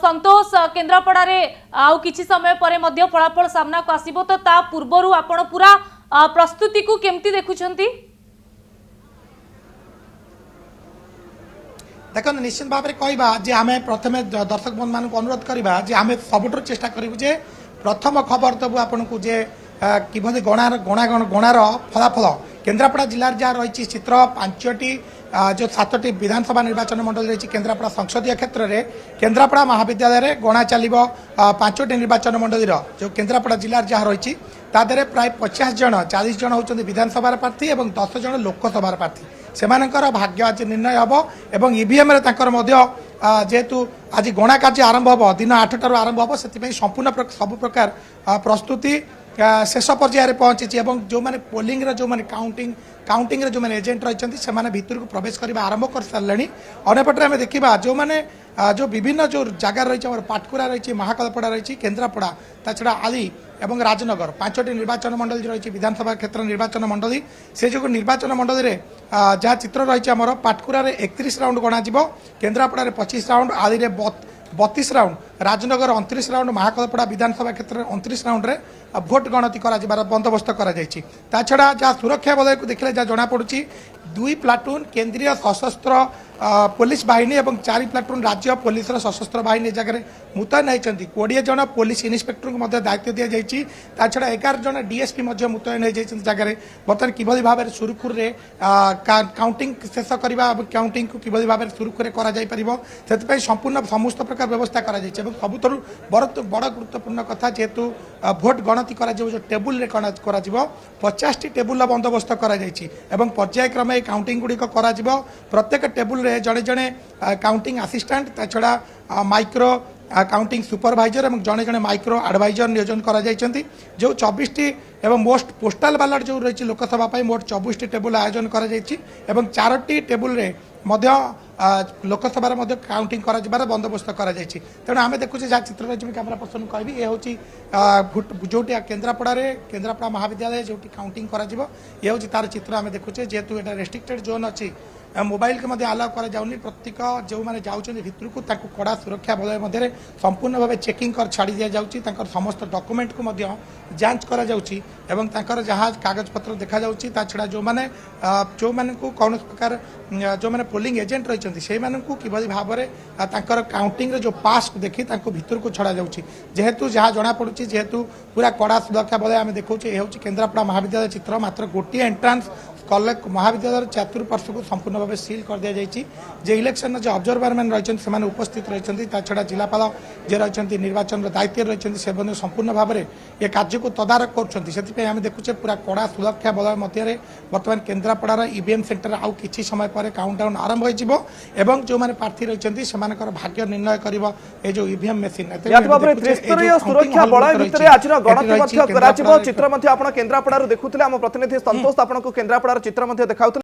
संतोष केन्द्रापड़ा रे आउ किछि समय परे मध्य फलाफल सामना को आसीबो तो ता पूर्वरु आपण पूरा प्रस्तुति को केमती देखुछंती। देख निश्चित भाव में कहवा जे आम प्रथम दर्शक बंधु मान अनुरोध करवा जे आम सबुठ चेष्टा करूँ जे प्रथम खबर देवु आपन को जे किभली गणार फलाफल केन्द्रापड़ा जिलार जहाँ रही चित्र पांचटी जो 7टी विधानसभा निर्वाचन मंडल रही केन्द्रापड़ा संसदीय क्षेत्र में केन्द्रापड़ा महाविद्यालय गणा चलो 5टी निर्वाचन मंडल जो केन्द्रापड़ा जिलार जहाँ रही तादे प्राय 50 जन 40 जन होती विधानसभा प्रार्थी और 10 जन लोकसभा प्रार्थी से भाग्य आज निर्णय हम और ईवीएम जेहेतु आज गणा कार्य आरंभ हम दिन 8 आरंभ हम से संपूर्ण सबु प्रकार प्रस्तुति शेष पर्यायर पहुंची जो मैंने पोलिंग जो मैंने काउंटिंग जो मैंने एजेंट रही से भितर को प्रवेश करने आरंभ कर सारे अंपटे आम देखा जो मैंने जो विभिन्न जो जगार रही पाटकुरा रही महाकालपड़ा रही केन्द्रापड़ा ता छड़ा आली एवं राजनगर 5टी निर्वाचन मंडल रही विधानसभा क्षेत्र निर्वाचन मंडल से जो निर्वाचन मंडल में जहाँ चित्र रही आमर पाटकुरा 31 राउंड गणा केन्द्रापड़ा 25 राउंड आली 32 राउंड राजनगर 29 राउंड महाकालपड़ा विधानसभा क्षेत्र में 29 राउंड रे भोट गणति कर बंदोबस्त करा छड़ा जहाँ सुरक्षा बलय को देखले जहाँ जनापड़ी 2 प्लाटून केंद्रीय सशस्त्र पुलिस बाहिनी और 4 प्लाटून राज्य पुलिस सशस्त्र बाहिनी जगह मुतयन होती 20 जन पुलिस इन्स्पेक्टर को दायित्व दि जाता छड़ा 11 जन डीएसपी मुतयन होती जगह बर्तमान किभली भाव सुरुखुर काउंटिंग शेष करवा काउंटिंग को किभली भाव सुरुखुर कर संपूर्ण समस्त प्रकार व्यवस्था कर सबुठ बड़ गुरुत्वपूर्ण कथा जेहेतु भोट गणति जो टेबुल 50टी टेबुल बंदोबस्त कर पर्यायक्रमे काउंटिंग गुड़िक प्रत्येक टेबुल जड़े जड़े काउंटिंग आसिस्टेंट ता छड़ा माइक्रो काउंटिंग सुपरवाइजर और जड़े जड़े माइक्रो एडवाइजर नियोजन कर जो 24टी एवं मोस्ट पोस्टाल बालाट जो रही लोकसभा मोट 24टी टेबुल आयोजन कर 4टी टेबुल लोकसभा काउंटिंग कर बंदोबस्त कर तेणु आम देखुचे जहाँ चित्र रही कैमेरा पर्सन कह ये हूँ जो केन्द्रापड़ा महाविद्यालय जो काउंटिंग कर तार चित्र आम देखुचे जेहेतु यहाँ रेस्ट्रिक्टेड जोन अच्छी मोबाइल के आलाउ कर जाऊनी प्रत्येक जो मैंने जाऊँच भितर को कड़ा सुरक्षा बलय मध्य संपूर्ण भाव चेकिंग कर छाड़ी दि जाऊँगी समस्त डॉक्यूमेंट को जांच कर जहाँ कागज पत्र देखा जा छड़ा जो मैंने कौन प्रकार जो मैंने पोलिंग एजेंट रही से किभली भाव में काउंटिंग जो पास को देखी भितर को छड़ा जाऊँगी जेहेतु जहाँ जनापड़ी जेहेतु पूरा कड़ा सुरक्षा बलय आम देखा ये हूँ केन्द्रापड़ा महाविद्यालय चित्र मात्र गोटे एंट्रांस कॉलेज महाविद्यालय चतुर्पार्श्व को संपूर्ण भाव सील कर दि जाएगी जे इलेक्शन जो ऑब्जर्वर मैंने रही से उपस्थित रही छड़ा जिलापाल जे रही निर्वाचन दायित्व रही से संपूर्ण भाव में ये कार्य को तदारख कर देखुचे पूरा कड़ा सुरक्षा बलय मध्य बर्तमान केन्द्रापड़ार ईवीएम सेंटर आउ किछि समय पर काउंटडाउन आरंभ हो जो मैंने प्रार्थी रही से भाग्य निर्णय कर जो ईवीएम मेसीन सुरक्षा बलय भितर आज गणति चित्र केन्द्रापड़ा देखुले आम प्रतिनिधि संतोष आपको केन्द्रापड़ा चित्र देखा